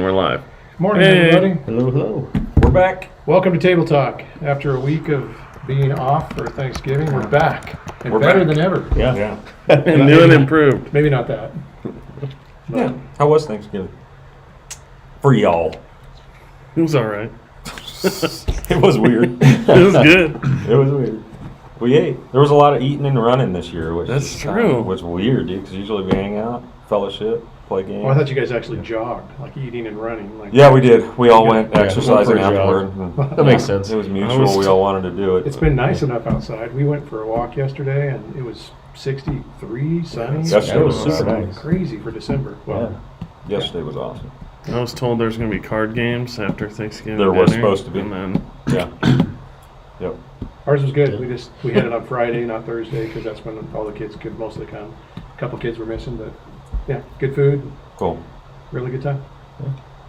we're live. Morning, everybody. Hello, hello. We're back. Welcome to Table Talk. After a week of being off for Thanksgiving, we're back. And We're better back. than ever. Yeah. New and improved. Maybe not that. Yeah. How was Thanksgiving? For y'all. It was all right. It was weird. It was good. It was weird. We ate. There was a lot of eating and running this year, which That's is true. Was weird, dude. Because usually we hang out, fellowship, play games. Well, I thought you guys actually jogged, like eating and running. Like Yeah, we did. We all went Yeah, exercising went for a jog. afterward. and That makes sense. It was mutual. We all wanted to do it. It's been nice enough outside. We went for a walk yesterday, and it was 63, sunny. Yesterday was was super nice. nice. Crazy for December. Well, Yesterday was awesome. I was told there's going to be card games after Thanksgiving. There was dinner, supposed to be. And then Yeah. Yep. ours was good. We had it on Friday, not Thursday, because that's when all the kids could mostly come. A couple kids were missing, but yeah, good food, Cool. really good time.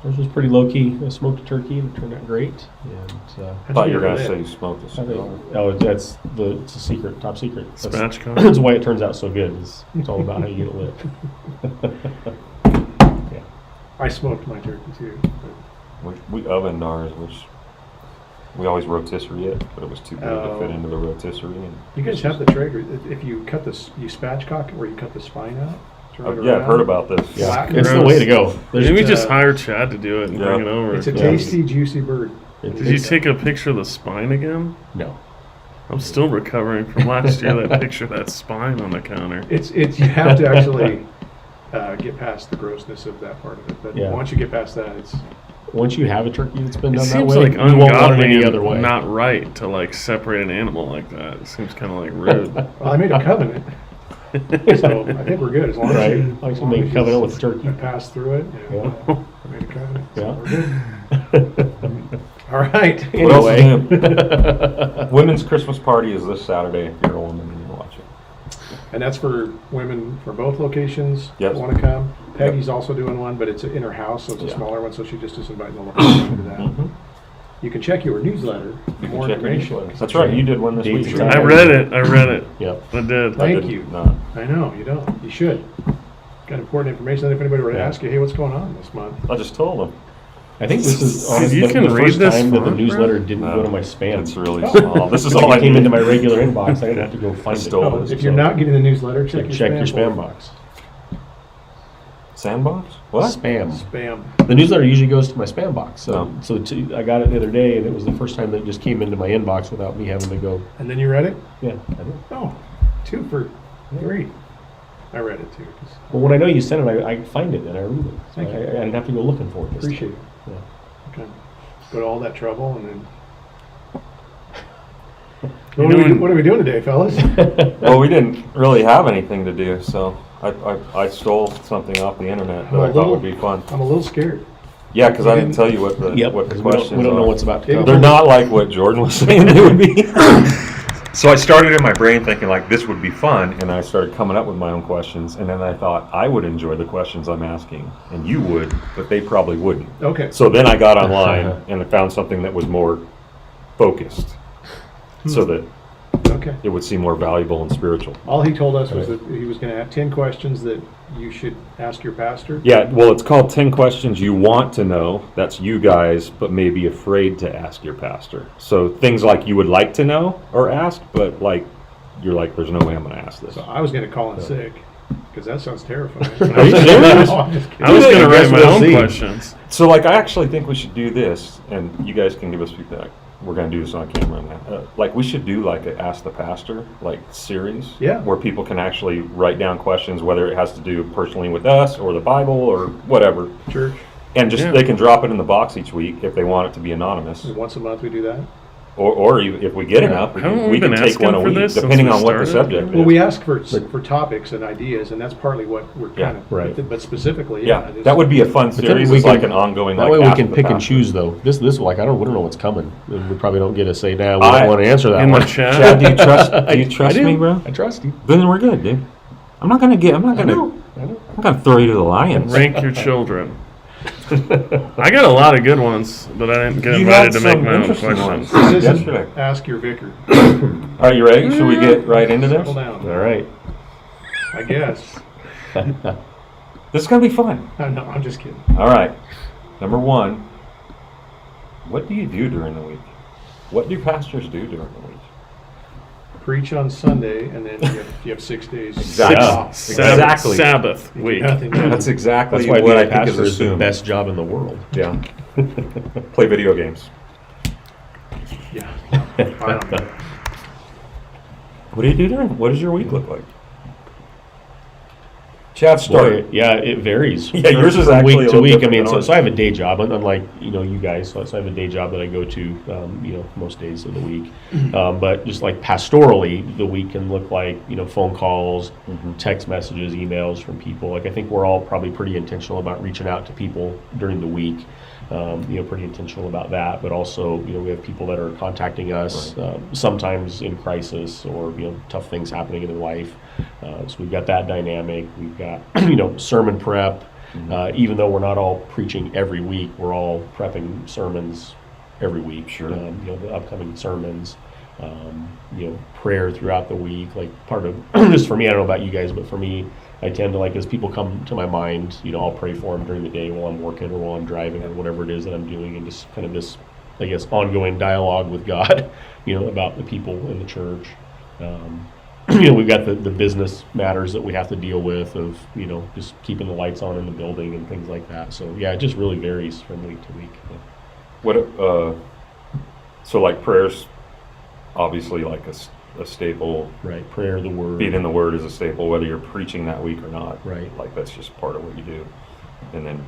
Ours was pretty low key. I smoked a turkey and it turned out great. And I thought you were gonna say you smoked a I think, cigar. it's a secret, top secret. spatchcock. That's why it turns out so good. It's all about how you get it lit. I smoked my turkey too. We ovened ours, which we always rotisserie it, but it was too big to fit into the rotisserie. And You guys have the Traeger. If you cut this, you spatchcock it where you cut the spine out. turn it yeah, I've heard around. about this. Yeah, Flatten it's it. the way to go. Maybe we just uh, hire Chad to do it and Yeah. bring it over. It's a Yeah. tasty, juicy bird. Did you take a picture of the spine again? No. I'm still recovering from last year, that picture of that spine on the counter. It's you have to actually get past the grossness of that part of it. But Yeah. once you get past that, it's Once you have a turkey that's been It done that seems way, like you won't want it ungodly any and other way. not right to like separate an animal like that. It seems kind of like rude. well, I made a covenant, so I think we're good as long Right. as you Like you make a covenant with the turkey. pass through it. Yeah. I made a covenant. So Yeah. we're good. All right. What else is Anyway. new? Women's Christmas party is this Saturday if you're a woman and you watch it. And that's for women for both locations Yes. that want to come. Peggy's also doing one, but it's in her house, so it's a Yeah. smaller one, so she just is inviting the local women to that. Mhm. You can check your newsletter for You more can check your information. newsletter. That's right. You did one this Dates week. and I read it. I Yep. did. I Thank didn't. you. No. I know, you don't. You should. Got important information. Then if anybody were to Yeah. ask you, hey, what's going on this month? I just told them. I think this is honestly You the, can the read first this time that the font, newsletter bro? didn't go to my spam. It's really small. This is Like all I it came into need. my regular inbox. I didn't have to go find stole it. this. If you're not getting the newsletter, check Check your your spam spam folder. box. Sandbox? What? Spam. Spam. The newsletter usually goes to my spam box. So, Oh. I got it the other day, and it was the first time that it just came into my inbox without me having to go. And then you read it? Yeah, I did. Oh, 2 for 3. I read it too. 'Cause Well, when I know you sent it, I find it and I read it. So Thank you. I didn't have to go looking for it. This Appreciate time. it. Yeah. Okay. Go to all that trouble and then. doing- What are we doing today, fellas? Well, we didn't really have anything to do, so I stole something off the internet that I thought would be fun. I'm a little scared. Yeah, because I didn't tell you what the Yep. what the 'cause questions we don't know are. what's about to They're come. They're not like what Jordan was saying they would be. So I started in my brain thinking like this would be fun, and I started coming up with my own questions, and then I thought I would enjoy the questions I'm asking, and you would, but they probably wouldn't. Okay. So then I got online and I found something that was more focused, so that Okay. it would seem more valuable and spiritual. All he told us was that he was going to have 10 questions that you should ask your pastor. Yeah, well, it's called 10 questions you want to know. That's you guys, but maybe afraid to ask your pastor. So things like you would like to know or ask, but like you're like, there's no way I'm going to ask this. So I was going to call in sick because that sounds terrifying. Are you serious? No, I'm just kidding. I was going to I write guess my we'll own see. questions. So like, I actually think we should do this, and you guys can give us feedback. We're going to do this on camera now. Like we should do like a Ask the Pastor like series, Yeah. where people can actually write down questions, whether it has to do personally with us or the Bible or whatever. Church. And just Yeah. they can drop it in the box each week if they want it to be anonymous. Once a month we do that. Or if we get enough, we Haven't can, we we can been take asking one a for week, this since depending we on what the started? subject Well, is. we ask for topics and ideas, and that's partly what we're Yeah, kind of. right. But specifically, Yeah, just- that would be a fun then series. we It's can- like an ongoing. That like, way we Ask can the pick and Pastor. choose though. This like we don't know what's coming. And we probably don't get to say, nah, we I- don't want to answer that In one. the chat. Chad, do you trust? Do I you trust do. me, bro? I trust you. Then we're good, dude. I'm not gonna. I know. I'm gonna throw you to the lions. Rank your children. I got a lot of good ones, but I didn't get You invited had to make some my own interesting questions. ones. This isn't Yesterday. ask your vicar. Are you ready? Should we get right into this? Settle down. All right. I guess. This is gonna be fun. No, I'm just kidding. All right. Number one, what do you do during the week? What do pastors do during the week? Preach on Sunday, and then you have 6 days Exactly. off. Exactly. Sabbath You do week. nothing. That's exactly That's why what being I a think is pastor is the assumed. best job in the world. Yeah. Play video games. Yeah. I don't know. What do you do during? What does your week look like? Chad, start. Boy, yeah, it varies. Yeah, yours is from actually week a to little week. I different mean, than so, ours. so I have a day job, unlike you guys. So I have a day job that I go to, most days of the week. But just like pastorally, the week can look like phone calls, text messages, emails from people. Like I think we're all probably pretty intentional about reaching out to people during the week. Pretty intentional about that, but also, we have people that are contacting us, sometimes in crisis or, tough things happening in their life. So we've got that dynamic. We've got, sermon prep. Even though we're not all preaching every week, we're all prepping sermons every week. Sure. The upcoming sermons, prayer throughout the week. Like part of, just for me, I don't know about you guys, but for me, I tend to, as people come to my mind, I'll pray for them during the day while I'm working or while I'm driving or whatever it is that I'm doing, and just kind of this, I guess, ongoing dialogue with God, about the people in the church. We've got the business matters that we have to deal with of, just keeping the lights on in the building and things like that. So, yeah, it just really varies from week to week. What? So like prayers, obviously like a staple. Right, prayer, the word. Being in the Word is a staple, whether you're preaching that week or not. Right. Like that's just part of what you do. And then,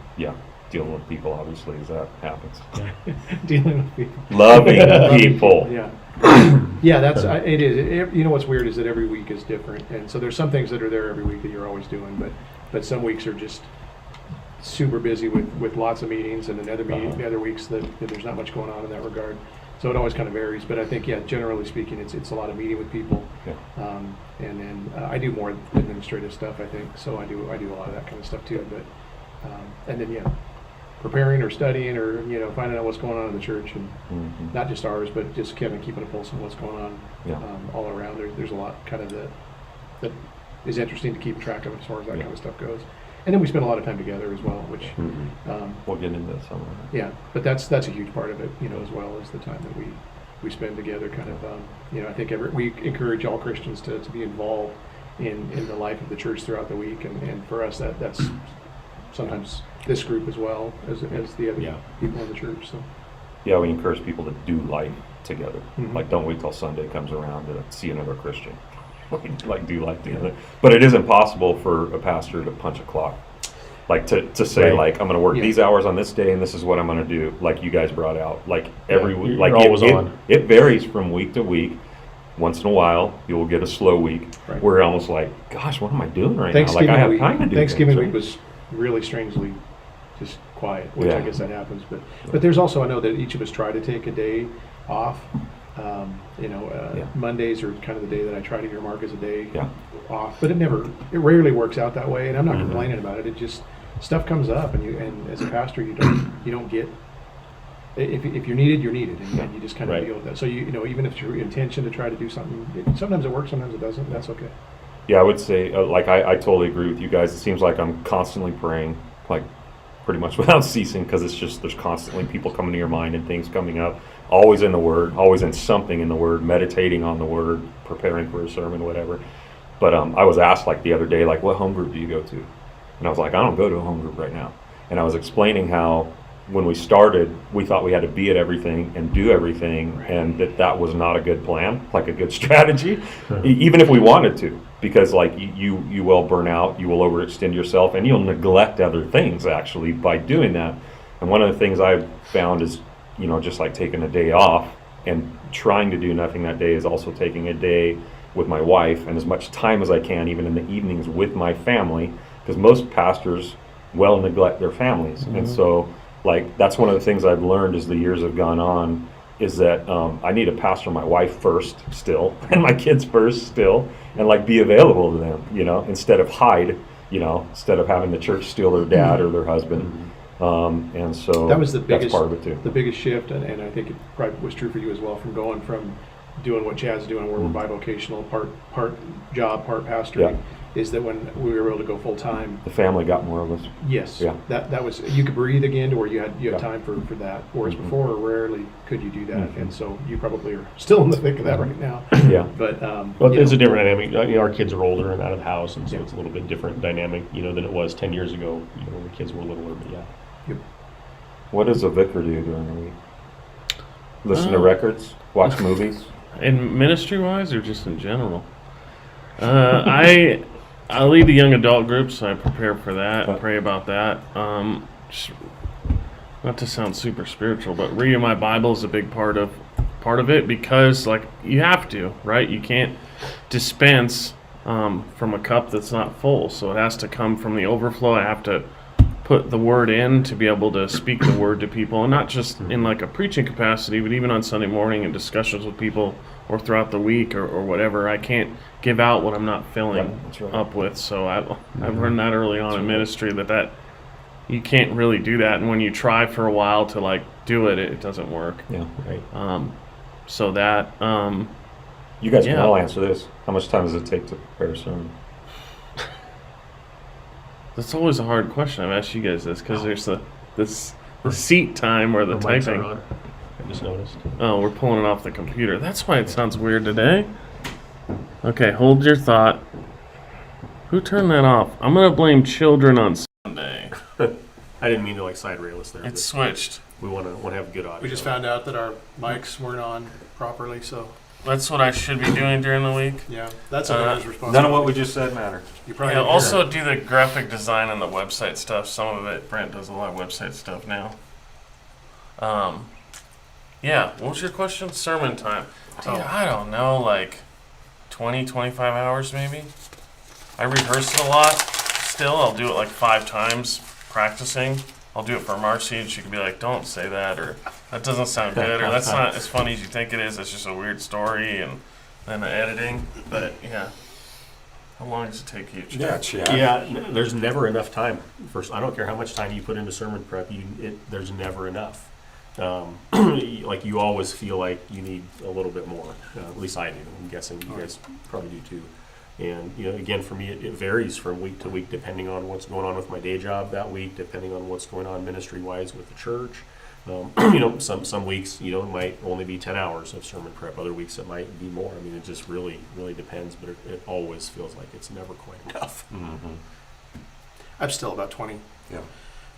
dealing with people, obviously, as that happens. Dealing with people. Loving people. Yeah. Yeah, it is. What's weird is that every week is different, and so there's some things that are there every week that you're always doing, but some weeks are just super busy with lots of meetings, and then other weeks that there's not much going on in that regard. So it always kind of varies, but I think, generally speaking, it's a lot of meeting with people, Yeah. and then I do more administrative stuff, I think. So I do a lot of that kind of stuff too. But and then preparing or studying or finding out what's going on in the church, and not just ours, but just kind of keeping a pulse on what's going on all around. There's a lot kind of that is interesting to keep track of as far as that kind of stuff goes. And then we spend a lot of time together as well, which We'll get into some of that. yeah, but that's a huge part of it, as well as the time that we spend together. Kind of, I think we encourage all Christians to be involved in the life of the church throughout the week, and for us that's sometimes this group as well as the other people in the church. So Yeah, we encourage people to do life together. Mhm. Like, don't wait till Sunday comes around to see another Christian. Do life together. But it is impossible for a pastor to punch a clock. Like to say, Right. I'm going to work Yeah. these hours on this day, and this is what I'm going to do. Like you guys brought out, every week, you're always on. It varies from week to week. Once in a while, you'll get a slow week Right. where you're almost like, gosh, what am I doing right now? Thanksgiving I have week, time to do Thanksgiving things, week right? was really strangely just quiet, which I Yeah. guess that happens. But there's also, I know that each of us try to take a day off. Mondays are kind of the day that I try to earmark as a day off, but it rarely works out that way, and I'm not complaining about it. It just stuff comes up, and as a pastor, you don't get. If you're needed, you're needed, and you just kind of Right. deal with that. So even if it's your intention to try to do something, sometimes it works, sometimes it doesn't. That's okay. Yeah, I would say, I totally agree with you guys. It seems like I'm constantly praying, pretty much without ceasing, because it's just, there's constantly people coming to your mind and things coming up. Always in the Word, always in something in the Word, meditating on the Word, preparing for a sermon, whatever. But I was asked the other day, what home group do you go to? And I was like, I don't go to a home group right now. And I was explaining how when we started, we thought we had to be at everything and do everything, and that was not a good plan, a good strategy, even if we wanted to, because you will burn out, you will overextend yourself, and you'll neglect other things actually by doing that. And one of the things I've found is, just taking a day off and trying to do nothing that day is also taking a day with my wife and as much time as I can, even in the evenings, with my family, because most pastors neglect their families. And so that's one of the things I've learned as the years have gone on, is that I need to pastor my wife first still, and my kids first still, and be available to them, instead of hide, instead of having the church steal their dad or their husband. And so That was the that's biggest part of it too. The biggest shift, and I think it probably was true for you as well, from going from doing what Chad's doing, where we're bivocational, part job, part pastoring, is that when we were able to go full time, The family got more of us. yes, Yeah. that was, you could breathe again to where you had Yeah. time for that. Whereas Mhm. before, rarely could you do that, Mhm. and so you probably are still in the thick of that right now. Yeah. But Well, you it's know, a different dynamic. You know, our kids are older and out of the house, and so Yeah. it's a little bit different dynamic, you know, than it was 10 years ago, you know, when the kids were littler, but yeah. What does a vicar do during the week? Listen to Uh, records? Watch movies? In ministry wise or just in general? I lead the young adult group, so I prepare for that, pray about that. Just, not to sound super spiritual, but reading my Bible is a big part of it because like you have to, right? You can't dispense from a cup that's not full, so it has to come from the overflow. I have to put the word in to be able to speak the word to people, and not just in like a preaching capacity, but even on Sunday morning in discussions with people or throughout the week or whatever. I can't give out what I'm not filling Yeah, that's right. up with. So I've learned that early on in ministry that you can't really do that, and when you try for a while to like do it, it doesn't work. Yeah. Right. So that You guys can Yeah. all answer this. How much time does it take to prepare a sermon? that's always a hard question. I've asked you guys this because there's the seat time or the Our mics typing. are on. I just noticed. Oh, we're pulling it off the computer. That's why it sounds weird today. Okay, hold your thought. Who turned that off? I'm gonna blame children on Sunday. I didn't mean to like side rail us there. It's switched. We want to have good audio. we just found out that our mics weren't on properly, so That's what I should be doing during the week. yeah, that's everyone's responsibility. None of what we just said matter. You probably Yeah, didn't hear also it. do the graphic design and the website stuff. Some of it, Brent does a lot of website stuff now. Yeah, what was your question? Sermon time. Dude, I don't know, like 20, 25 hours maybe. I rehearse it a lot still. I'll do it like 5 times practicing. I'll do it for Marcy and she can be like, don't say that, or that doesn't sound good, or that's not as funny as you think it is. It's just a weird story, and then the editing. But yeah. How long does it take you? There's never enough time. First, I don't care how much time you put into sermon prep. There's never enough. Like you always feel like you need a little bit more. At least I do. I'm guessing you guys probably do too. And you know, again, for me, it varies from week to week depending on what's going on with my day job that week, depending on what's going on ministry-wise with the church. You know, some weeks, you know, it might only be 10 hours of sermon prep. Other weeks it might be more. I mean, it just really depends. But it always feels like it's never quite enough. Mm-hmm. I'm still about 20. Yeah.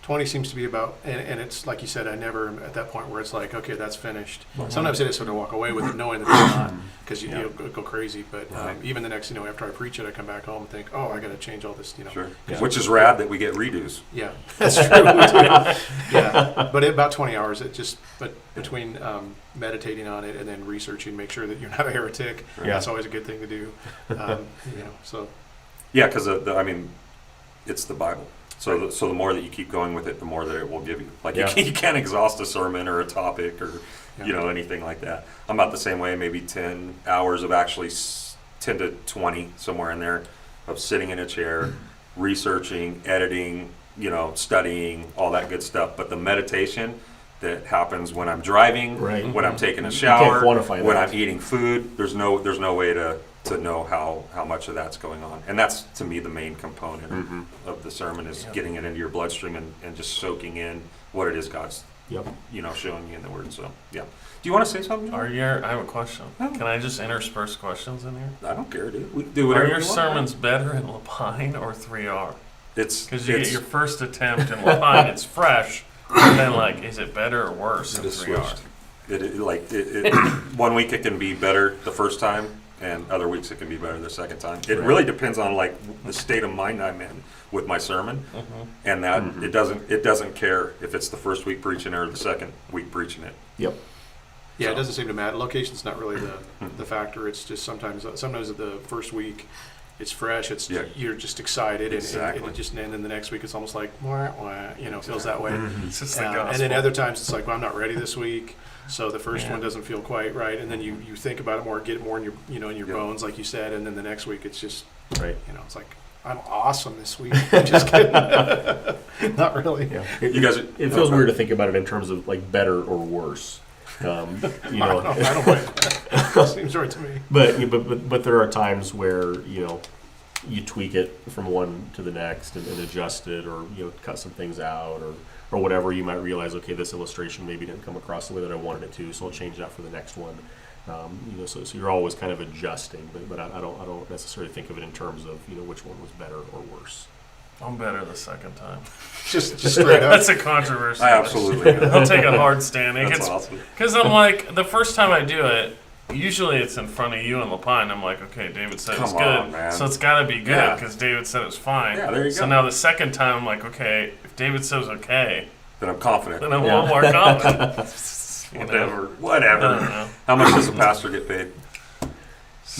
20 seems to be about, and it's like you said, I never am at that point where it's like, okay, that's finished. Sometimes I just sort of walk away with it knowing that it's not, because you'll go crazy. But Right. even the next, you know, after I preach it, I come back home and think, oh, I got to change all this, you know. Sure. Yeah. Which is rad that we get redos. Yeah, that's true. We do. Yeah, but about 20 hours, but between meditating on it and then researching, make sure that you're not a heretic. Yeah. That's always a good thing to do. You know, so. Yeah, because I mean, it's the Bible. So the more that you keep going with it, the more that it will give you. Like Yeah. you can't exhaust a sermon or a topic or you know anything like that. I'm about the same way. Maybe 10 hours of actually 10 to 20 somewhere in there of sitting in a chair, researching, editing, you know, studying, all that good stuff. But the meditation that happens when I'm driving, Right. when I'm taking a You shower, can't quantify when that. I'm eating food, there's no way to know how much of that's going on. And that's, to me, the main component of the sermon is getting it into your bloodstream and just soaking in what it is God's, Yep. you know, showing you in the Word. So, yeah. Do you want to say something, John? I have a question. Can I just intersperse questions in here? I don't care, dude. We can do Are whatever your we want. sermons better in Lapine or 3R? It's Because you get your first attempt in Lapine, it's fresh, and then like, is it better or worse in it is 3R? switched. It one week it can be better the first time, and other weeks it can be better the second time. It really depends on like the state of mind I'm in with my sermon, and that it doesn't care if it's the first week preaching or the second week preaching it. Yep. Yeah, So- it doesn't seem to matter. Location's not really the factor. It's just sometimes at the first week, it's fresh. It's Yeah. you're just excited, Exactly. and then the next week it's almost like wah, wah, you know, feels that way. It's just the And gospel. then other times it's like, well, I'm not ready this week, so the first Yeah. one doesn't feel quite right, and then you think about it more, get it more in your Yeah. bones, like you said, and then the next week it's just Right. it's like I'm awesome this week. I'm just kidding. Not really. Yeah. You guys, It feels weird to think about it in terms of like better or worse. You know, I don't mind. Seems right to me. but there are times where, you know, you tweak it from one to the next and adjust it, or cut some things out, or whatever. You might realize, okay, this illustration maybe didn't come across the way that I wanted it to, so I'll change that for the next one. So you're always kind of adjusting, but I don't necessarily think of it in terms of which one was better or worse. I'm better the second time. Just straight up. That's a controversy. I absolutely. I'll take a hard stand. That's awesome. Because I'm like, the first time I do it, usually it's in front of you and Lapine. I'm like, okay, David said it's good, on, man. so it's got to be good Yeah. because David said it's fine. Yeah, there you So go. now the second time, I'm like, okay, if David says okay, Then I'm confident. then I'm a little more confident. Whatever. I Whatever. don't know. How much does a pastor get paid?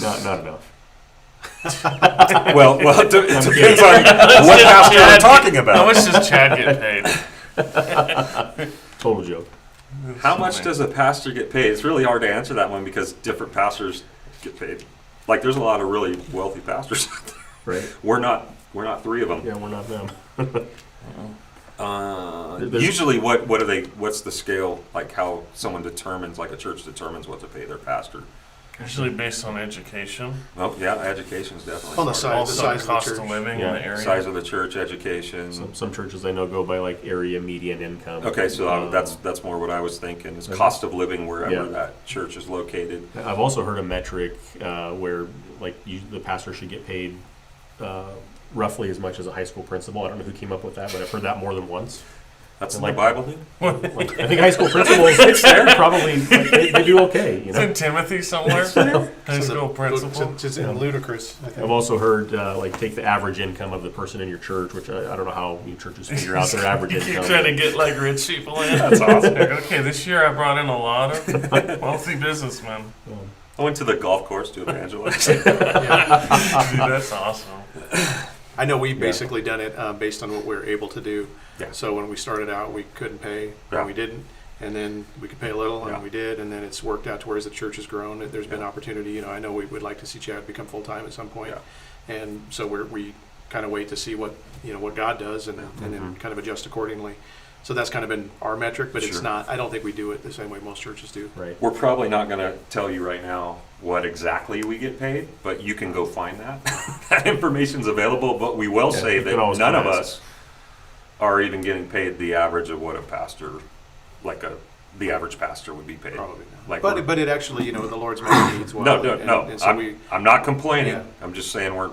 Not enough. Well, it depends on what pastor we're talking How about. much does Chad get paid? Total joke. How much does a pastor get paid? It's really hard to answer that one because different pastors get paid. Like, there's a lot of really wealthy pastors out there. Right. We're not three of them. Yeah, we're not them. There's- Usually, what's the scale? Like how someone determines, like a church determines what to pay their pastor? Usually based on education. Oh yeah, education is definitely On the part of size- Also, of the cost church. of living Yeah. in the it. area. Size of the church, education. Some churches I know go by like area median income. Okay, so that's more what I was thinking. Is cost of living wherever Yeah. that church is located. I've also heard a metric where like the pastor should get paid roughly as much as a high school principal. I don't know who came up with that, but I've heard that more than once. That's in Like- the Bible, dude. Like, I think high school principals, they're probably they do okay. It's in Timothy somewhere. High school principal. It's in ludicrous, I think. I've also heard like take the average income of the person in your church, which I don't know how you churches figure out their average You keep income. trying to get like rich people in. That's awesome. Like, okay, this year I brought in a lot of wealthy businessmen. I went to the golf course to evangelize. Dude, that's awesome. I know we've basically done it based on what we're able to do. Yeah. So when we started out, we couldn't pay, Yeah. and we didn't. And then we could pay a little, Yeah. and we did. And then it's worked out to where as the church has grown, there's been opportunity. I know we would like to see Chad become full-time at some point. And so we kind of wait to see what God does and then kind of adjust accordingly. So that's kind of been our metric, but it's Sure. not, I don't think we do it the same way most churches do. Right. We're probably not going to tell you right now what exactly we get paid, but you can go find that. That information's available, but we will say you can that always none of come ask. us are even getting paid the average of what a pastor, the average pastor would be paid. Probably not. Like But it actually, the Lord's met needs well. No. And so I'm not complaining. Yeah. I'm just saying we're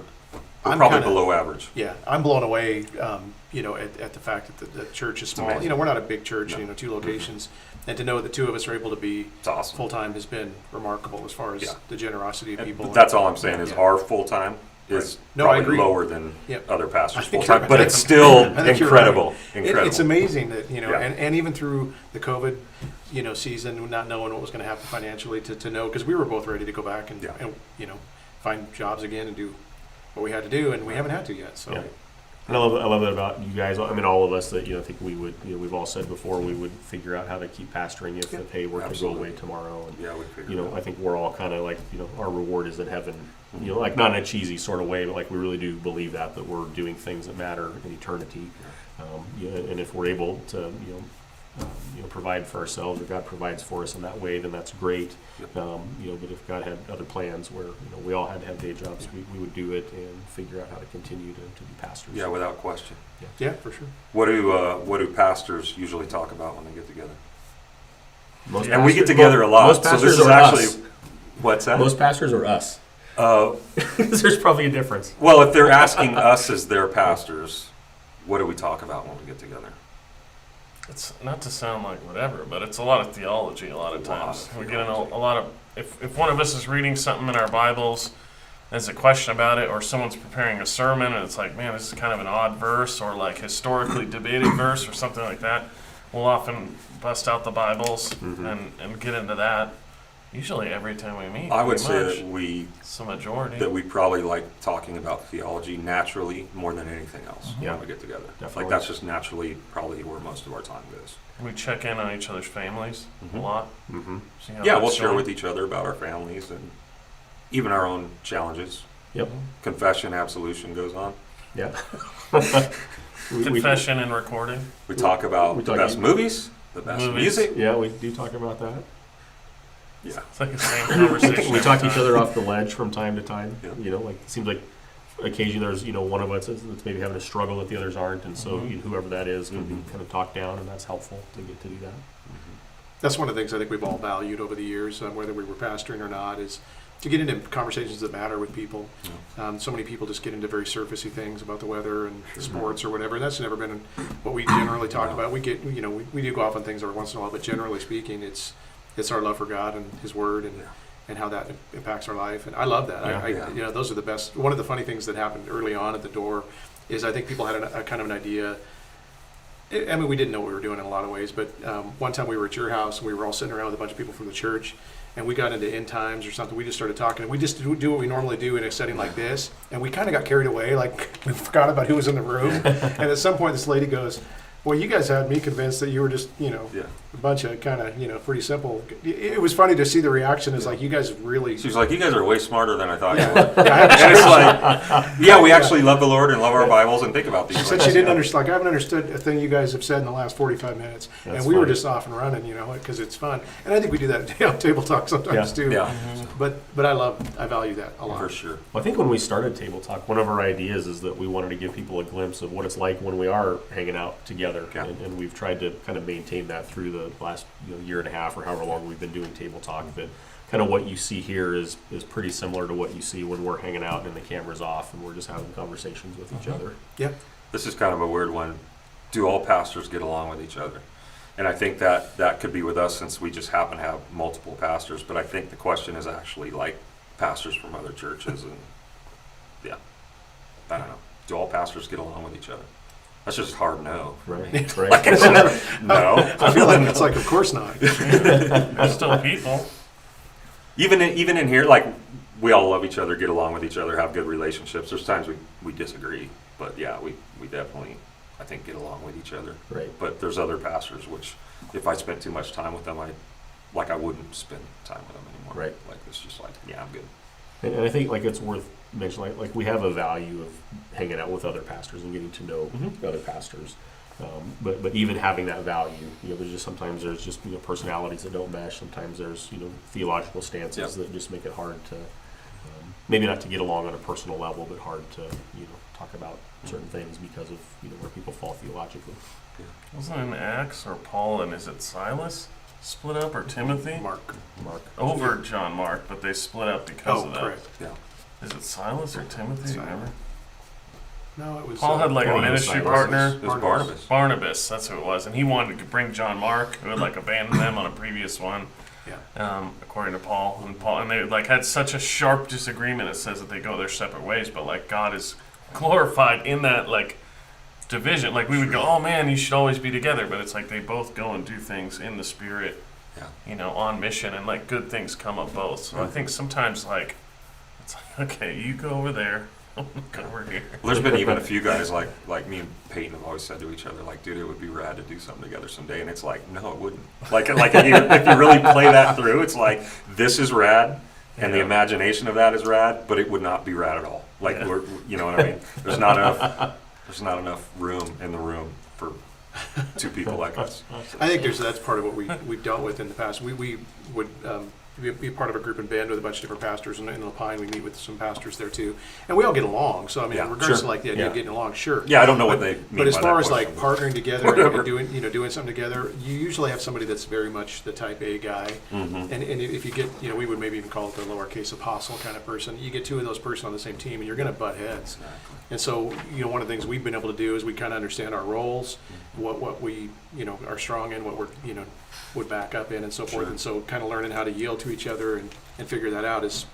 I'm probably kinda- below average. Yeah, I'm blown away, at the fact that the church is small. amazing. We're not a big church, No. 2 locations. And to know that 2 of us are able to be It's awesome. full-time has been remarkable as far as Yeah. the generosity of people. That's all I'm saying is Yeah. our full-time is No, I probably agree. lower than Yep. other I pastors think full-time, you're but right. it's still I think you're incredible. right. Incredible. It's amazing that, Yeah. and even through the COVID, season, not knowing what was going to happen financially, to know, because we were both ready to go back and, Yeah. find jobs again and do what we had to do, and we haven't had to yet. So Yeah. And I love that about you guys. I mean, all of us that I think we would. We've all said before we would figure out how to keep pastoring if the pay were to go Absolutely. away tomorrow. And Yeah, we figured it out. I think we're all kind of like our reward is in heaven. Like not in a cheesy sort of way, but like we really do believe that we're doing things that matter in eternity. And if we're able to provide for ourselves, or God provides for us in that way, then that's great. Yep. But if God had other plans where we all had to have day jobs, we would do it and figure out how to continue to be pastors. Yeah, without question. yeah, for sure. What do pastors usually talk about when they get together? Most And we get pastors- together a lot. Most So pastors this is are actually us. what's that? Most pastors are us. There's probably a difference. Well, if they're asking us as their pastors, what do we talk about when we get together? It's not to sound like whatever, but it's a lot of theology. A lot of times we get in a lot of. If one of us is reading something in our Bibles, there's a question about it, or someone's preparing a sermon, and it's like, man, this is kind of an odd verse, or like historically debated verse, or something like that. We'll often bust out the Bibles and get into that. Usually, every time we meet, I would pretty say much. that It's the majority. we probably like talking about theology naturally more than anything else Yeah. when we get together. Definitely. Like that's just naturally probably where most of our time goes. We check in on each other's families a lot. Mm-hmm. See how Yeah, that's we'll share going. with each other about our families and even our own challenges. Yep. Confession, absolution goes on. Yeah. Confession and recording. We talk about we the talk- best movies, the best Movies. music. Yeah, we do talk about that. Yeah. It's like the same conversation. We every talk each time. other off the ledge from time to time. Yeah. Like it seems like occasionally there's, one of us that's maybe having a struggle that the others aren't, and so whoever that is can be kind of talked down, and that's helpful to get to do that. That's one of the things I think we've all valued over the years, whether we were pastoring or not, is to get into conversations that matter with people. So many people just get into very surfacey things about the weather and sports or whatever. And that's never been what we generally talk about. We get, we do go off on things every once in a while, but generally speaking, it's our love for God and His Word and how that impacts our life. And I love that. Those are the best. One of the funny things that happened early on at the door is I think people had a kind of an idea. I mean, we didn't know what we were doing in a lot of ways, but one time we were at your house and we were all sitting around with a bunch of people from the church, and we got into end times or something. We just started talking, and we just do what we normally do in a setting like this, and we kind of got carried away, like we forgot about who was in the room. And at some point, this lady goes, "Well, you guys had me convinced that you were just, a bunch of kind of, pretty simple." It was funny to see the reaction. Is like, you guys really. She's like, "You guys are way smarter than I thought you were." And it's like, we actually love the Lord and love our Bibles and think about these. She said she didn't understand. Like, I haven't understood a thing you guys have said in the last 45 minutes, and we were just off and running, because it's fun. And I think we do that on Table Talk sometimes too. Yeah. But I value that a lot. For sure. Well, I think when we started Table Talk, one of our ideas is that we wanted to give people a glimpse of what it's like when we are hanging out together. Yeah. And we've tried to kind of maintain that through the last year and a half or however long we've been doing Table Talk. That kind of what you see here is pretty similar to what you see when we're hanging out and the camera's off and we're just having conversations with each other. Yeah. This is kind of a weird one. Do all pastors get along with each other? And I think that could be with us since we just happen to have multiple pastors. But I think the question is actually like pastors from other churches. And I don't know. Do all pastors get along with each other? That's just hard no. Right. No. I feel like it's like, of course not. They're still people. Even in here, like, we all love each other, get along with each other, have good relationships. There's times we disagree, but we definitely, I think, get along with each other. Right. But there's other pastors which, if I spent too much time with them, I wouldn't spend time with them anymore. Right. Like, it's just like, I'm good. And I think it's worth mentioning, like we have a value of hanging out with other pastors and getting to know other pastors. But even having that value, there's just sometimes there's just personalities that don't mesh. Sometimes there's theological stances that just make it hard to maybe not to get along on a personal level, but hard to talk about certain things because of where people fall theologically. Yeah. Wasn't it in Acts or Paul and is it Silas split up or Timothy? Mark. Over John Mark, but they split up because of that. Correct. Yeah. Is it Silas or Timothy? Do you remember? No, it was. Paul had like a ministry partner. It was Barnabas. Barnabas, that's who it was, and he wanted to bring John Mark, who had like abandoned them on a previous one. Yeah. According to Paul, and they like had such a sharp disagreement. It says that they go their separate ways, but like God is glorified in that like division. Like we would go, oh man, you should always be together, but it's like they both go and do things in the Spirit, on mission, and like good things come of both. So I think sometimes like it's like, okay, you go over there. Go over here. Well, there's been even a few guys like me and Peyton have always said to each other, like, dude, it would be rad to do something together someday. And it's like, no, it wouldn't. Like if you really play that through, it's like, this is rad, and the imagination of that is rad, but it would not be rad at all. Like we're, you know what I mean? There's not enough room in the room for two people like us. I think that's part of what we've dealt with in the past. We would be part of a group in Bend with a bunch of different pastors, and in La Pine we meet with some pastors there too, and we all get along. So I mean, regardless of like the idea of getting along, sure. Yeah, I don't know what they mean. But as by far that as like question, partnering together and doing something together, you usually have somebody that's very much the type A guy, and if you get we would maybe even call it the lowercase apostle kind of person. You get two of those person on the same team, and you're going to butt heads. Exactly. And so one of the things we've been able to do is we kind of understand our roles, what we are strong in, what we're would back up in, and so forth. And so kind of learning how to yield to each other and figure that out is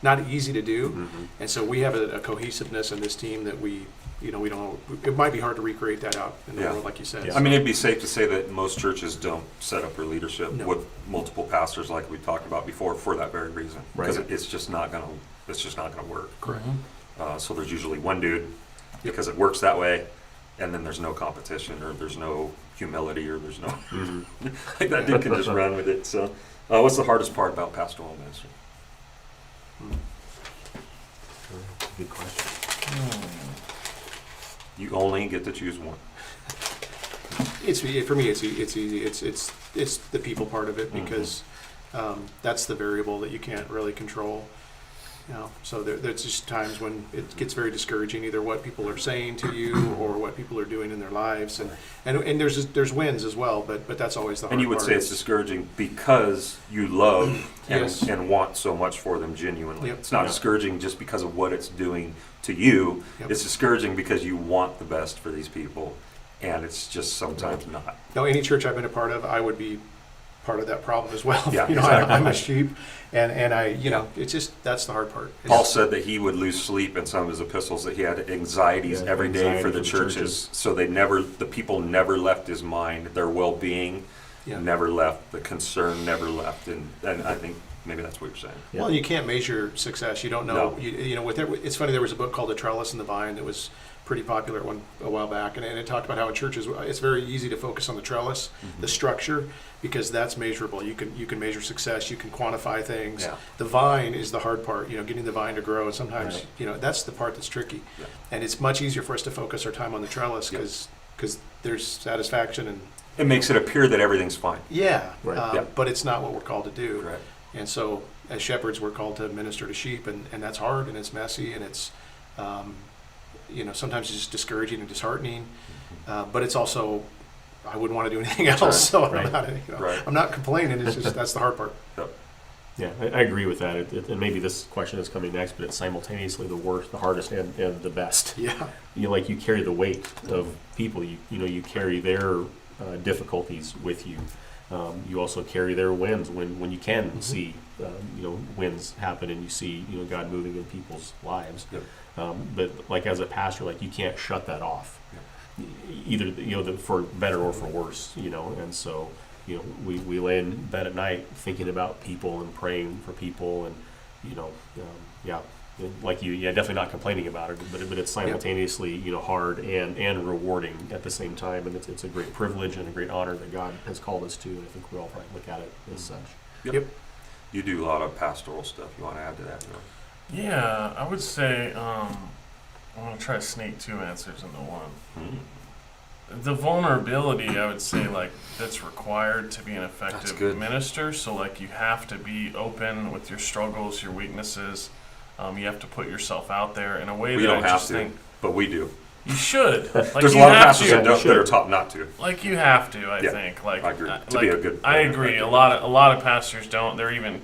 not easy to do. And so we have a cohesiveness in this team that we don't. It might be hard to recreate that out in the world, like you said. I mean, it'd be safe to say that most churches don't set up their leadership with multiple pastors, like we talked about before, for that very reason, because it's just not gonna work. Correct. So there's usually one dude because it works that way, and then there's no competition, or there's no humility, or there's no like that dude can just run with it. So, what's the hardest part about pastoral ministry? Good question. You only get to choose one. For me, it's easy. It's the people part of it, because that's the variable that you can't really control. So there's just times when it gets very discouraging, either what people are saying to you or what people are doing in their lives, and there's wins as well, but that's always the hard part. And you would say it's discouraging because you love and, Yes. and want so much for them genuinely. Yep. It's not discouraging just because of what it's doing to you. Yep. It's discouraging because you want the best for these people, and it's just sometimes not. Now, any church I've been a part of, I would be part of that problem as well. Yeah, I'm a sheep, and I, it's just, that's the hard part. Paul said that he would lose sleep in some of his epistles, that he had anxieties every day anxiety for the churches. So the people never left his mind. Their well-being never left. The concern never left. And I think maybe that's what you're saying. Well, you can't measure success. You don't know. No. It's funny. There was a book called The Trellis and the Vine that was pretty popular a while back, and it talked about how in churches it's very easy to focus on the trellis, the structure, because that's measurable. You can measure success. You can quantify things. Yeah. The vine is the hard part. Getting the vine to grow, and sometimes that's the part that's tricky. Yeah. And it's much easier for us to focus our time on the trellis because there's satisfaction and It makes it appear that everything's fine. Right. but it's not what we're called to do. Right. And so, as shepherds, we're called to minister to sheep, and that's hard, and it's messy, and it's, sometimes it's just discouraging and disheartening. But it's also, I wouldn't want to do anything else. Right. So Right. I'm not complaining. It's just that's the hard part. Yep. Yeah, I agree with that. And maybe this question is coming next, but it's simultaneously the worst, the hardest, and the best. Yeah. Like you carry the weight of people. You carry their difficulties with you. You also carry their wins when you can see wins happen and you see God moving in people's lives. Yep. But like as a pastor, like you can't shut that off. Either for better or for worse. And so we lay in bed at night thinking about people and praying for people and like you definitely not complaining about it, but it's simultaneously hard and rewarding at the same time, and it's a great privilege and a great honor that God has called us to, and I think we all probably look at it as such. Yep. You do a lot of pastoral stuff. You want to add to that? Yeah, I would say I'm going to try to sneak two answers into one. The vulnerability, I would say, that's required to be an effective minister. So, you have to be open with your struggles, your weaknesses. You have to put yourself out there in a way We that don't I have just to, think but we do. you should. There's a you lot of have pastors to. that are taught not to. You have to. I Yeah, think. I agree. To be a good. I agree. A lot of pastors don't. They're even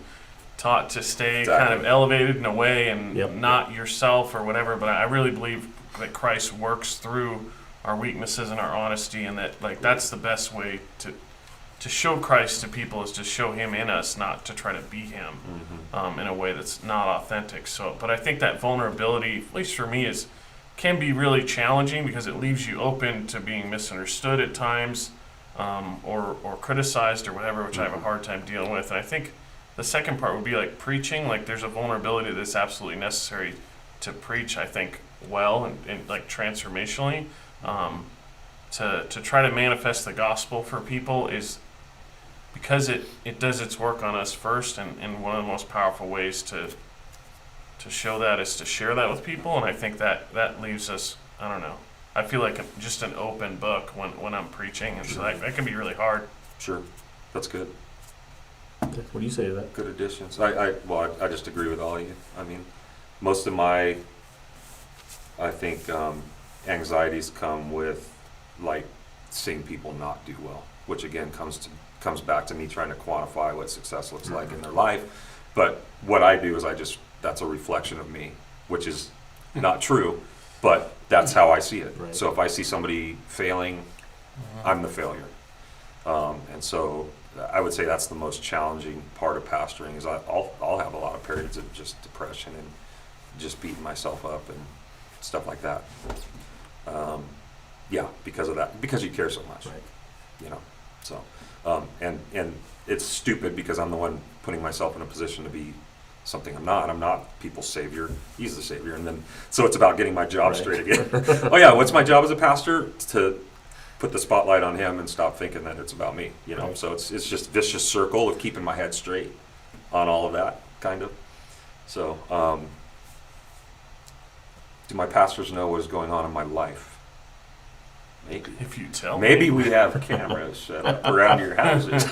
taught to stay kind of elevated in a way and not yourself or whatever. But I really believe that Christ works through our weaknesses and our honesty, and that that's the best way to show Christ to people is to show Him in us, not to try to be Him in a way that's not authentic. So, but I think that vulnerability, at least for me, can be really challenging because it leaves you open to being misunderstood at times, or criticized or whatever, which I have a hard time dealing with. And I think the second part would be preaching. There's a vulnerability that's absolutely necessary to preach, I think, well and transformationally. To try to manifest the gospel for people is because it does its work on us first, and one of the most powerful ways to show that is to share that with people. And I think that leaves us, I don't know, I feel like just an open book when I'm preaching, and so that can be really hard. Sure, that's good. What do you say to that? Good additions. I just agree with all of you. I mean, most of my, I think, anxieties come with seeing people not do well, which again comes back to me trying to quantify what success looks like in their life. But what I do is that's a reflection of me, which is not true, but that's how I see it. Right. So if I see somebody failing, I'm the failure. And so I would say that's the most challenging part of pastoring is I'll have a lot of periods of just depression and just beating myself up and stuff like that. Because of that, because you care so much, Right. So, and it's stupid because I'm the one putting myself in a position to be something I'm not. I'm not people's savior. He's the savior, and then so it's about getting my job straight again. Oh yeah, what's my job as a pastor? To put the spotlight on him and stop thinking that it's about me. Right. So it's just vicious circle of keeping my head straight on all of that kind of. So, do my pastors know what is going on in my life? Maybe. If you tell Maybe we have cameras set up around your houses.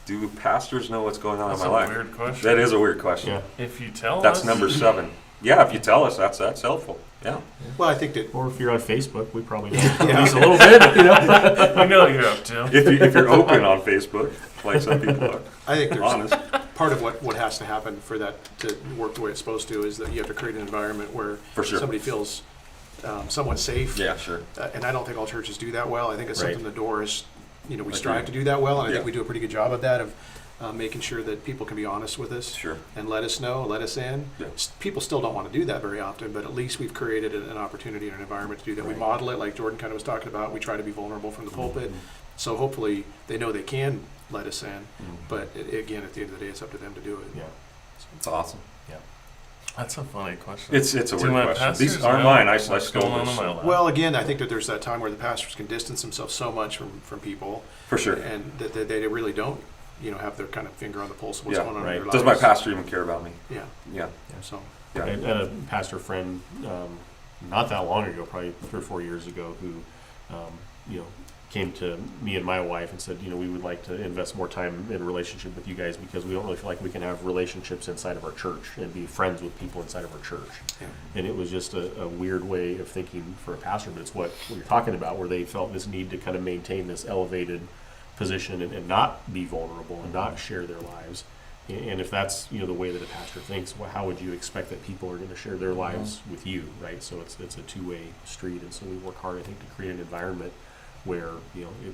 Do pastors know what's going on That's in a my life? weird question. That is a weird question. Yeah. If you tell That's us. number 7. Yeah, if you tell us, that's helpful. Yeah. Well, I think that Or if you're on Facebook, we probably know at least a little bit. We know what you're up to. If you're open on Facebook, like some people are, I think there's honest. part of what has to happen for that to work the way it's supposed to is that you have to create an environment where For sure. somebody feels somewhat safe. Yeah, sure. And I don't think all churches do that well. I think it's Right. something the door is, we Agreed. strive to do that well, and I Yeah. think we do a pretty good job of that, of making sure that people can be honest with us Sure. and let us know, let us in. Yeah. People still don't want to do that very often, but at least we've created an opportunity and an environment to do that. We Right. model it, like Jordan kind of was talking about. We try to be vulnerable from the pulpit, Mhm. so hopefully they know they can let us in. Mhm. But again, at the end of the day, it's up to them to do it. Yeah. It's awesome. That's a funny question. It's a Do weird my question. These pastors aren't know mine. I what's stole going on this. in my life? Well, again, I think that there's that time where the pastors can distance themselves so much from people, For sure. and that they really don't, have their kind of finger on the pulse of what's Yeah, going on right. in their Does my lives. pastor even care about me? Yeah. Yeah. So. Yeah. I had a pastor friend not that long ago, probably 3 or 4 years ago, who came to me and my wife and said, we would like to invest more time in relationship with you guys because we don't really feel like we can have relationships inside of our church and be friends with people inside of our church. Yeah. And it was just a weird way of thinking for a pastor, but it's what you're talking about, where they felt this need to kind of maintain this elevated position and not be vulnerable and not share their lives. And if that's the way that a pastor thinks, well, how would you expect that people are going to share their lives with you, right? So it's a two-way street, and so we work hard, I think, to create an environment where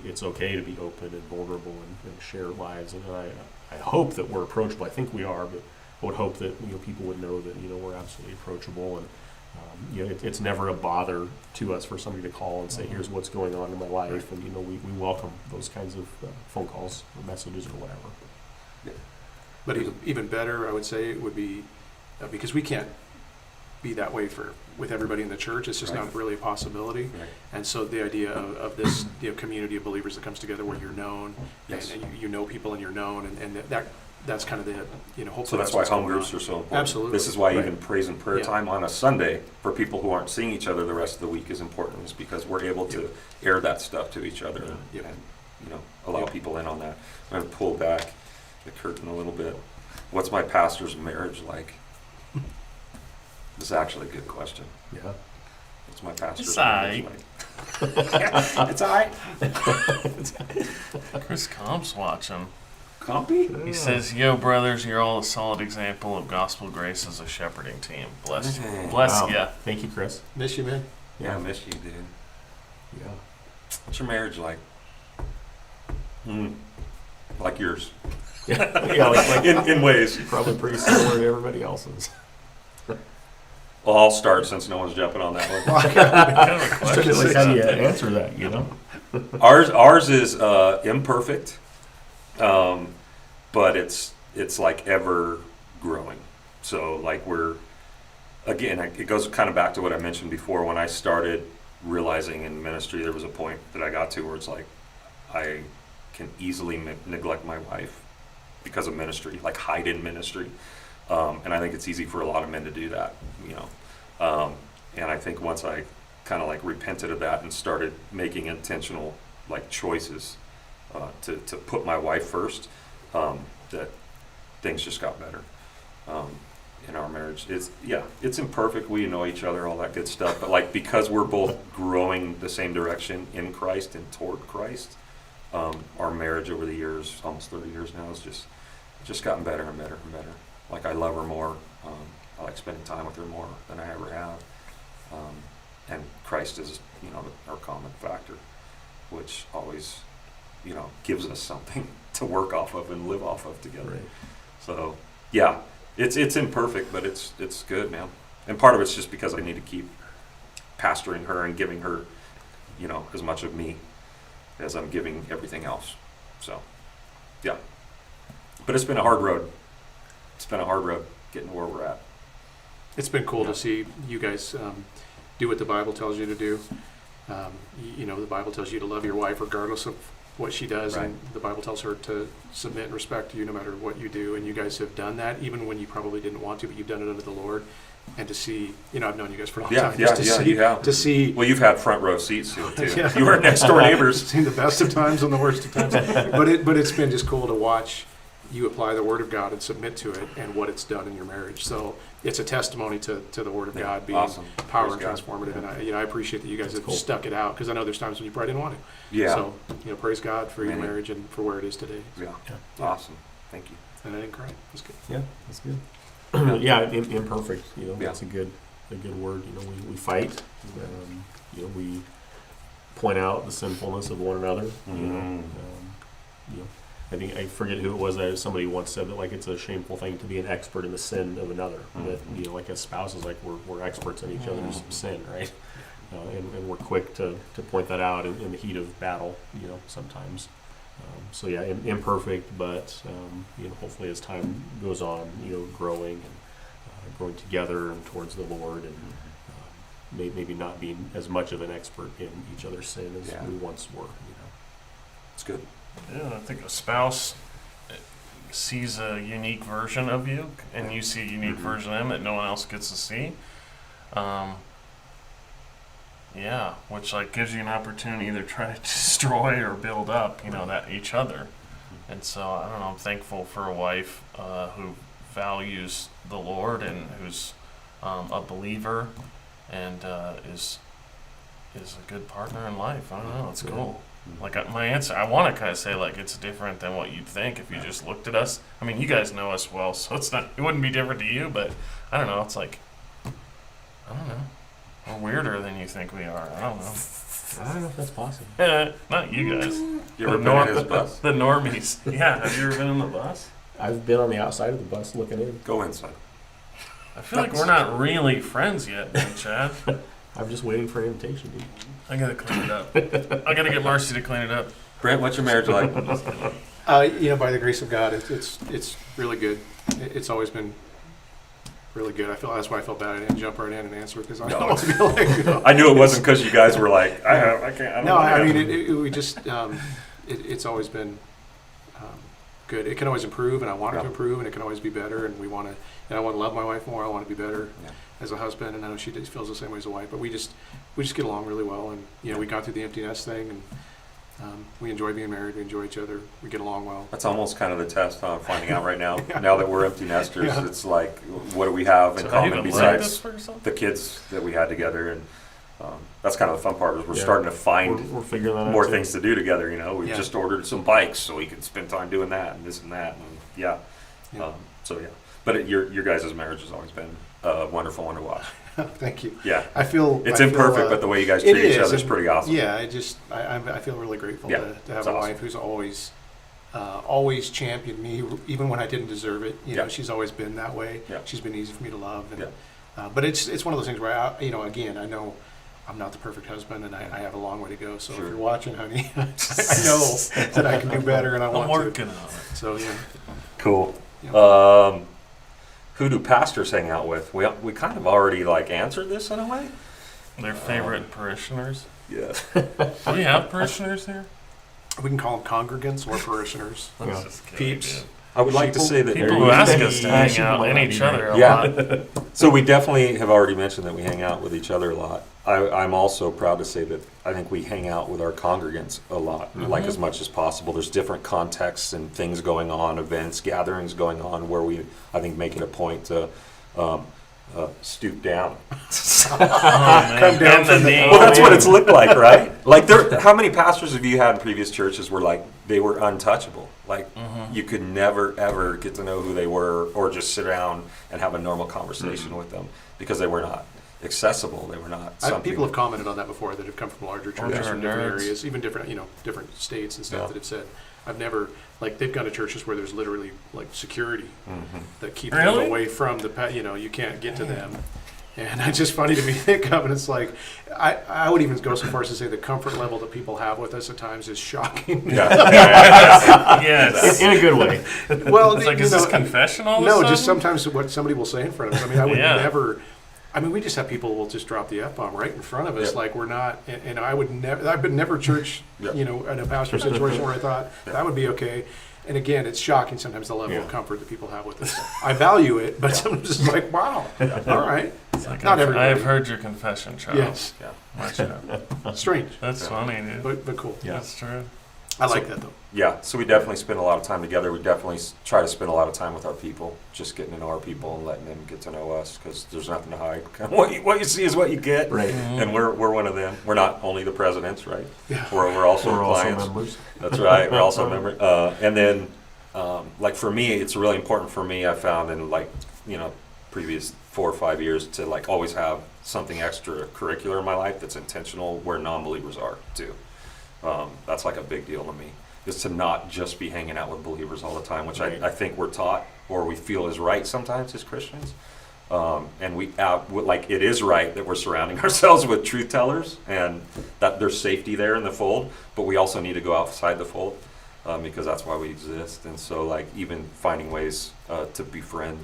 it's okay to be open and vulnerable and share lives. And I hope that we're approachable. I think we are, but I would hope that people would know that we're absolutely approachable, and it's never a bother to us for somebody to call and say, here's what's going on in my life, and we welcome those kinds of phone calls or messages or whatever. But even better, I would say, it would be because we can't be that way with everybody in the church. It's just Right. not really a possibility. Right. And so the idea of this community of believers that comes together where you're known, Yes. and you know people and you're known, and that's kind of the hopefully. So that's why what's home going groups on. are so important. Absolutely. This is why Right. even praise and prayer Yeah. time on a Sunday for people who aren't seeing each other the rest of the week is important, is because we're able to air that stuff to each other and, Yeah. allow Yeah. people in on that. I'm going to pull back the curtain a little bit. What's my pastor's marriage like? This is actually a good question. Yeah. What's my pastor's It's marriage like? It's all right. Chris Comp's watching. Compy? He says, "Yo, brothers, you're all a solid example of gospel grace as a shepherding team. Bless Wow. ya." Thank you, Chris. Miss you, man. Yeah, I miss you, dude. Yeah. What's your marriage like? Like yours. Yeah, like In ways. probably pretty similar to everybody else's. Well, I'll start since no one's jumping on that one. Kind of a question. Like, how do you answer that, Ours is imperfect, but it's like ever growing. So like it goes kind of back to what I mentioned before. When I started realizing in ministry, there was a point that I got to where it's like I can easily neglect my wife because of ministry, like hide in ministry. And I think it's easy for a lot of men to do that, and I think once I kind of like repented of that and started making intentional like choices to put my wife first, that things just got better in our marriage. It's imperfect. We know each other, all that good stuff. But like because we're both growing the same direction in Christ and toward Christ, our marriage over the years, almost 30 years now, has just gotten better and better and better. Like I love her more. I like spending time with her more than I ever have. And Christ is, our common factor, which always, gives us something to work off of and live off of together. Right. So, yeah, it's imperfect, but it's good, man. And part of it's just because I need to keep pastoring her and giving her, as much of me as I'm giving everything else. So, yeah. But it's been a hard road. It's been a hard road getting where we're at. It's been cool Yeah. to see you guys do what the Bible tells you to do. The Bible tells you to love your wife regardless of what she does, Right. and the Bible tells her to submit and respect you no matter what you do. And you guys have done that, even when you probably didn't want to, but you've done it under the Lord. And to see, I've known you guys for a long time. Yeah, you have. To see, Well, you've had front row seats to it, too. Yeah. You were next door neighbors. seen the best of times and the worst of times. But it's been just cool to watch you apply the Word of God and submit to it and what it's done in your marriage. So it's a testimony to the Word of God being awesome. power and Praise God. transformative. And I appreciate that you guys have cool. stuck it out, because I know there's times when you probably didn't want to. Yeah. So, praise God for your Many. marriage and for where it is today. Yeah. Yeah. Awesome. Thank you. And I didn't cry. That's good. Yeah, that's good. Yeah, imperfect. Yeah. That's a good word. We fight. We point out the sinfulness of one another. I think I forget who it was. Somebody once said that it's a shameful thing to be an expert in the sin of another. That like as spouses, we're experts in each other's sin, right? And we're quick to point that out in the heat of battle. Sometimes. So yeah, imperfect, but hopefully as time goes on, growing together and towards the Lord, and maybe not being as much of an expert in each other's sin as we once were. It's good. Yeah, I think a spouse sees a unique version of you, and you see a unique version of them that no one else gets to see. Which gives you an opportunity to either try to destroy or build up, that each other. And so I don't know. I'm thankful for a wife who values the Lord and who's a believer and is a good partner in life. I don't know. It's cool. My answer, I want to kind of say it's different than what you'd think if you just looked at us. I mean, you guys know us well, so it wouldn't be different to you. But I don't know. It's I don't know. We're weirder than you think we are. I don't know. I don't know if that's possible. Not you guys. You ever been on his bus? The normies. Yeah. Have you ever been on the bus? I've been on the outside of the bus looking in. Go inside. I feel like we're not really friends yet, Chad. I'm just waiting for an invitation, dude. I gotta clean it up. I gotta get Marcy to clean it up. Brent, what's your marriage like? By the grace of God, it's really good. It's always been really good. That's why I felt bad I didn't jump right in and answer, because I don't want to be I knew it wasn't because you guys were I can't. I don't No, know. I mean, we just, it's always been good. It can always improve, and I want it to improve, and it can always be better, and I want to love my wife more. I want to be better as a husband, and I know she feels the same way as a wife, but we just get along really well, and, we got through the empty nest thing, and we enjoy being married. We enjoy each other. We get along well. That's almost kind of the test I'm finding out right now. Now that we're empty nesters, it's what do we have in common besides the kids that we had together? And that's kind of the fun part, is we're starting to find we're figuring that more out things to do together. We've just ordered some bikes so we can spend time doing that and this and that. And But your guys' marriage has always been a wonderful one to watch. Thank you. Yeah. I feel it's imperfect, but the way you guys treat each other is pretty awesome. Yeah, I feel really grateful to have a wife who's always championed me, even when I didn't deserve it. She's always been that way. Yeah. She's been easy for me to love. And, but it's one of those things where again, I know I'm not the perfect husband, and I have a long way to go. So if you're watching, honey, I know that I can do better, and I'm working on it. So Cool. Yeah. Who do pastors hang out with? We kind of already answered this in a way. Their favorite parishioners. Yeah. Do we have parishioners here? We can call them congregants or parishioners. Just kidding, Peeps. dude. I would like to say that People who ask us to hang out and each other a lot. So we definitely have already mentioned that we hang out with each other a lot. I'm also proud to say that I think we hang out with our congregants a lot, as much as possible. There's different contexts and things going on, events, gatherings going on, where I think make it a point to stoop down. Come down from the Well, that's what it's looked like, right? How many pastors have you had in previous churches where they were untouchable? You could never ever get to know who they were, or just sit down and have a normal conversation with them, because they were not accessible. They were not something. People have commented on that before, that have come from larger churches from different nerds. areas, even different different states and stuff, that have said, I've never, they've gone to churches where there's literally security that keeps them away from you can't get to them. And it's just funny to me think of, and it's I would even go so far as to say the comfort level that people have with us at times is shocking. Yes. In a good way. Well, It's is this confession all of a no, sudden? just sometimes what somebody will say in front of us. I mean, I would never. I mean, we just have people who will just drop the F-bomb right in front of us, we're not. And I would never. I've been never church, in a pastor situation where I thought that would be okay. And again, it's shocking sometimes the level of comfort that people have with us. I value it, but sometimes it's wow, all right. Not everybody. I have heard your confession, Charles. Yes. Watch out. Strange, That's funny, dude. but cool. That's true. I like that though. Yeah, so we definitely spend a lot of time together. We definitely try to spend a lot of time with our people, just getting to know our people and letting them get to know us, because there's nothing to hide. What you see is what you get, Right. and we're one of them. We're not only the presidents, right? Yeah. We're also We're also clients. members. That's right. We're also members. And then, like for me, it's really important for me. I found in like previous 4 or 5 years to like always have something extracurricular in my life that's intentional, where non-believers are too. That's like a big deal to me, is to not just be hanging out with believers all the time, which Right. I think we're taught or we feel is right sometimes as Christians. And like it is right that we're surrounding ourselves with truth tellers and that there's safety there in the fold, but we also need to go outside the fold because that's why we exist. And so like even finding ways to befriend,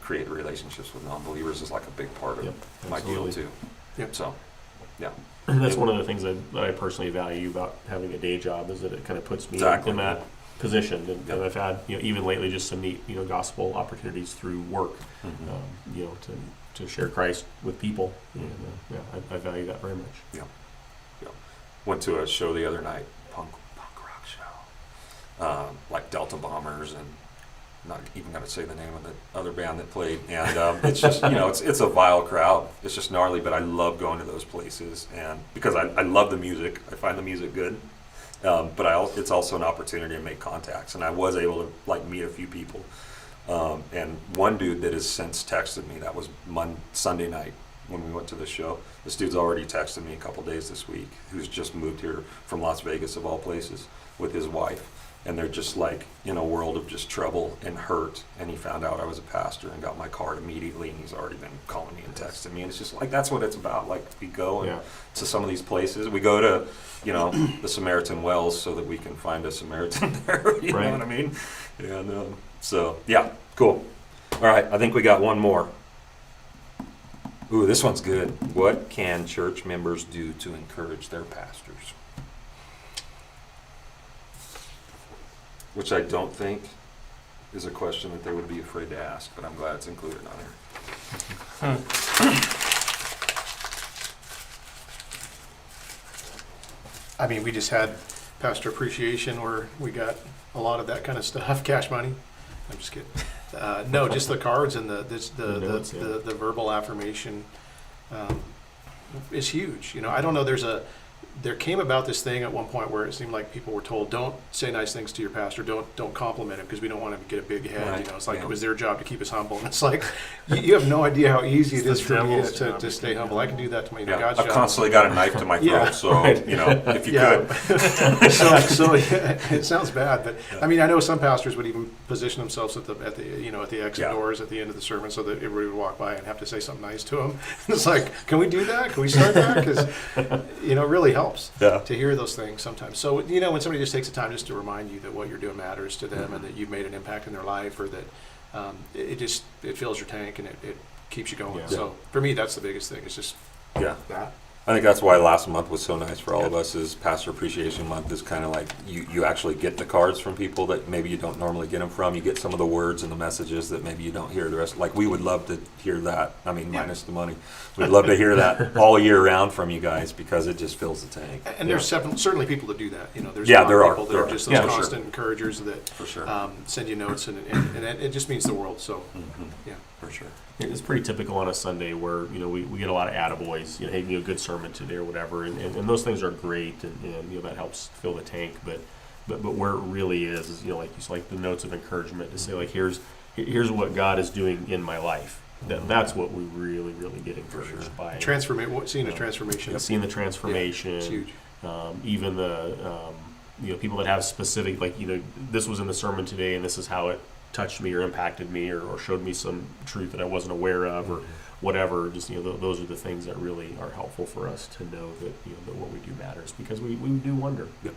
create relationships with non-believers is like a big part of Yep, my deal absolutely. too. Yep. So, yeah. That's one of the things that I personally value about having a day job, is that it kind of puts me Exactly. in that position. And Yep. I've had, even lately, just some neat, gospel opportunities through work, Mhm. to share Christ with people. And, I value that very much. Yeah. Went to a show the other night, punk rock show, like Delta Bombers, and not even going to say the name of the other band that played. And it's just, it's a vile crowd. It's just gnarly, but I love going to those places, and because I love the music, I find the music good. But it's also an opportunity to make contacts, and I was able to like meet a few people. And one dude that has since texted me, that was Sunday night when we went to the show. This dude's already texted me a couple days this week, who's just moved here from Las Vegas of all places with his wife. And they're just like in a world of just trouble and hurt. And he found out I was a pastor and got my card immediately, and he's already been calling me and texting me. And it's just like, that's what it's about. Like we go to some of these places. We go to, the Samaritan Wells so that we can find a Samaritan there. You know what I mean? And so, yeah, cool. All right, I think we got one more. Ooh, this one's good. What can church members do to encourage their pastors? Which I don't think is a question that they would be afraid to ask, but I'm glad it's included on here. I mean, we just had pastor appreciation where we got a lot of that kind of stuff, cash money. I'm just kidding. No, just the cards and the verbal affirmation is huge. I don't know. There came about this thing at one point where it seemed like people were told, don't say nice things to your pastor, don't compliment him because we don't want him to get a big head. Right. It's like it was their job to keep us humble. And it's like, you have no idea how easy it is for me to stay humble. I can do that to my God's I've job. constantly got a knife to my throat, Yeah. so if you could. so it sounds bad, but I mean, I know some pastors would even position themselves at the exit doors at the end of the sermon so that everybody would walk by and have to say something nice to them. It's like, can we do that? Can we start that? Because it really helps to hear those things sometimes. So when somebody just takes the time just to remind you that what you're doing matters to them and that you've made an impact in their life, or that it fills your tank and it keeps you going. Yeah. So for me, that's the biggest thing. It's just that. I think that's why last month was so nice for all of us. Is Pastor Appreciation Month is kind of like you actually get the cards from people that maybe you don't normally get them from. You get some of the words and the messages that maybe you don't hear the rest. Like we would love to hear that. I mean, minus the money. We'd love to hear that all year round from you guys because it just fills the tank. And there's certainly people that do that. There's Yeah, a lot there of are. people that There are are. just those Yeah, for constant encouragers that For sure. send you notes, and it just means the world. So, yeah. For sure. It's pretty typical on a Sunday where we get a lot of attaboys, hey, good sermon today or whatever, and those things are great, and that helps fill the tank. But where it really is like the notes of encouragement to say like here's what God is doing in my life. That's what we really get encouraged by. Seeing a transformation. Seeing the transformation. It's huge. Even the people that have specific this was in the sermon today and this is how it touched me or impacted me or showed me some truth that I wasn't aware of or whatever. Just those are the things that really are helpful for us to know that that what we do matters, because we do wonder. Yep.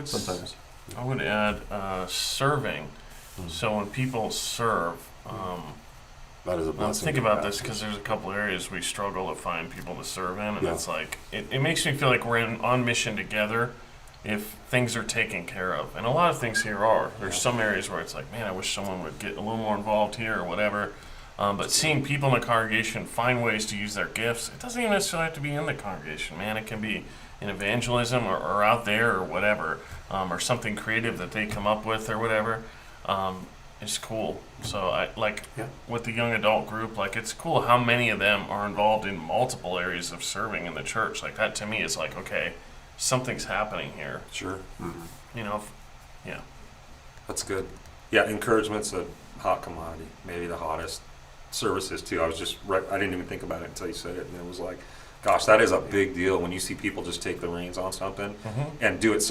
Sometimes. I would add serving. So when people serve, That is a blessing. let's think about this, because there's a couple areas we struggle to find people to serve in, and it's like it makes me feel like we're on mission together if things are taken care of. And a lot of things here are. There's some areas where it's like, man, I wish someone would get a little more involved here or whatever. But seeing people in the congregation find ways to use their gifts, it doesn't even necessarily have to be in the congregation, man. It can be in evangelism or out there or whatever, or something creative that they come up with or whatever. It's cool. So I with the young adult group, like it's cool how many of them are involved in multiple areas of serving in the church. Like that to me is like, okay, something's happening here. Sure. You know, yeah. That's good. Yeah, encouragement's a hot commodity, maybe the hottest. Services too. I didn't even think about it until you said it, and it was like, gosh, that is a big deal when you see people just take the reins on something and do it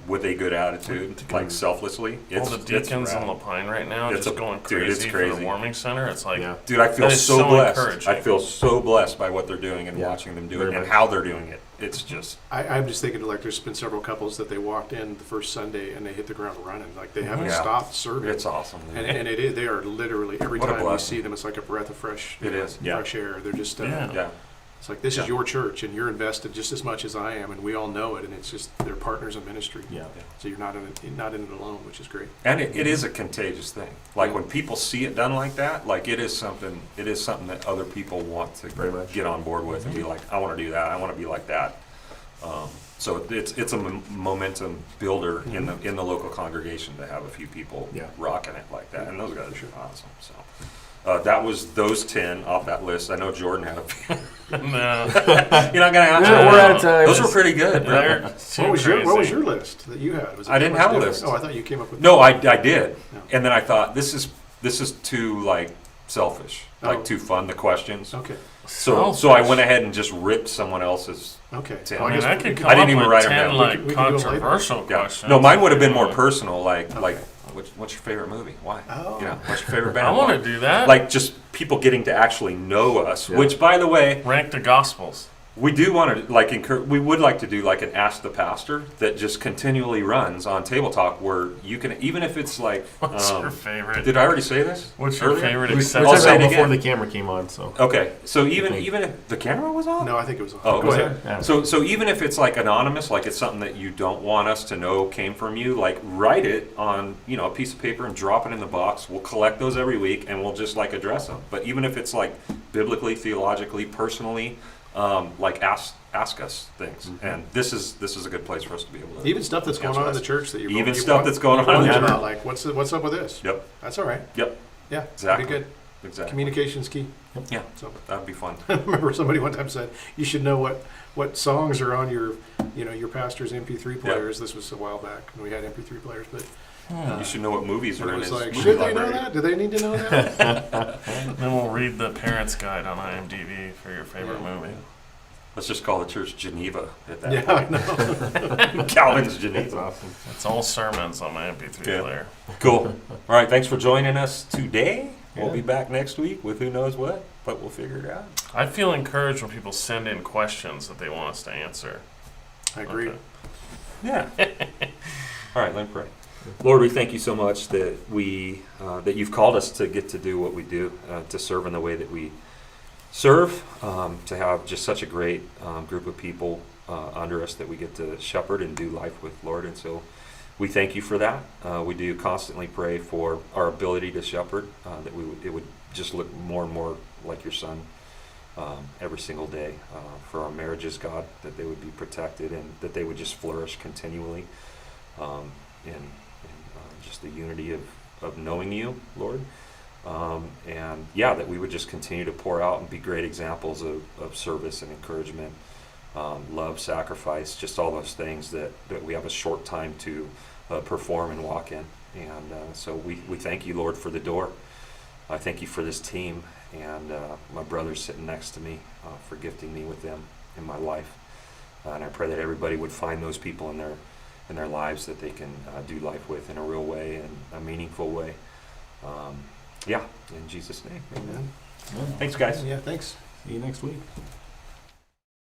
with a good attitude, like selflessly. All the deacons on La Pine right now just going crazy for the warming center. It's like, dude, I feel so blessed. Encouraging. I feel so blessed by what they're doing and watching them do it and how they're doing it. It's just. I'm just thinking, like, there's been several couples that they walked in the first Sunday and they hit the ground running. Like, they haven't stopped serving. It's awesome. And it is, they are literally, every What a time you blessing. see them, it's like a breath of fresh air. They're just, it's like, this is your church and you're invested just as much as I am, and we all know it, and it's just, they're partners in ministry. Yeah. So you're not in it alone, which is great. And it is a contagious thing. Like when people see it done like that, like it is something that other people want to get on board with and be like, I want to do that. I want to be like that. So it's a momentum builder in the local congregation to have a few people rocking it like that, and those guys are awesome. So that was those 10 off that list. I know Jordan had a few. No. You're not gonna answer. No, we're out of time. Those were pretty good. They're What was your list that you had? Was it I didn't much have a different? list. Oh, I thought you came up with. No, I did, No. and then I thought this is too like selfish, like too fun. The questions. Okay. So I went ahead and just ripped someone else's. Okay. 10. Well, I mean, I we could could- come I didn't up even with write 'em 10 down. like We can do it later. controversial Yeah. questions. No, mine would have been more Yeah. personal. Like what's your favorite movie? Why? Oh. You know, what's your favorite band? I want Why? to do that. Like just people getting to actually know us. Which, by the way, rank the gospels. we do want to we would like to do like an Ask the Pastor that just continually runs on Table Talk, where you can, even if it's like. What's your favorite? Did I already say this? What's your earlier? favorite We I'll said acceptable? say that it before again. the camera came on, so. Okay, so even if the camera was on. No, I think it was on. Oh, Go was ahead. it? Yeah. So even if it's like anonymous, like it's something that you don't want us to know came from you, like write it on a piece of paper and drop it in the box. We'll collect those every week and we'll just like address them. But even if it's like biblically, theologically, personally, like ask us things. And this is a good place for us to be able to. Even stuff that's going on in the church that you stuff that's going on in the church. Like what's up with this? Yep. That's all right. Yep. Yeah. Exactly. Pretty good. Exactly. Communication's key. Yeah. So That'd be fun. I remember somebody one time said you should know what songs are on your pastor's MP3 players. This was a while back when we had MP3 players, but You should know what movies and are it in was his like, movie should they know library. that? Do they need to know that? Then we'll read the parents' guide on IMDb for your favorite movie. Let's just call the church Geneva at that Yeah, I know. point. Calvin's Geneva. Awesome. It's all sermons on my MP3 player. Cool. All right, thanks for joining us today. We'll be back next week with who knows what, but we'll figure it out. I feel encouraged when people send in questions that they want us to answer. I agree. Okay. Yeah. All right, let me pray. Lord, we thank you so much that that you've called us to get to do what we do, to serve in the way that we serve, to have just such a great group of people under us that we get to shepherd and do life with, Lord. And so we thank you for that. We do constantly pray for our ability to shepherd, that it would just look more and more like your Son every single day. For our marriages, God, that they would be protected and that they would just flourish continually in just the unity of knowing you, Lord. And that we would just continue to pour out and be great examples of service and encouragement, love, sacrifice, just all those things that we have a short time to perform and walk in. And so we thank you, Lord, for the door. I thank you for this team and my brothers sitting next to me, for gifting me with them in my life. And I pray that everybody would find those people in their lives that they can do life with in a real way and a meaningful way. In Jesus' name, amen. Thanks, guys. Yeah, thanks. See you next week.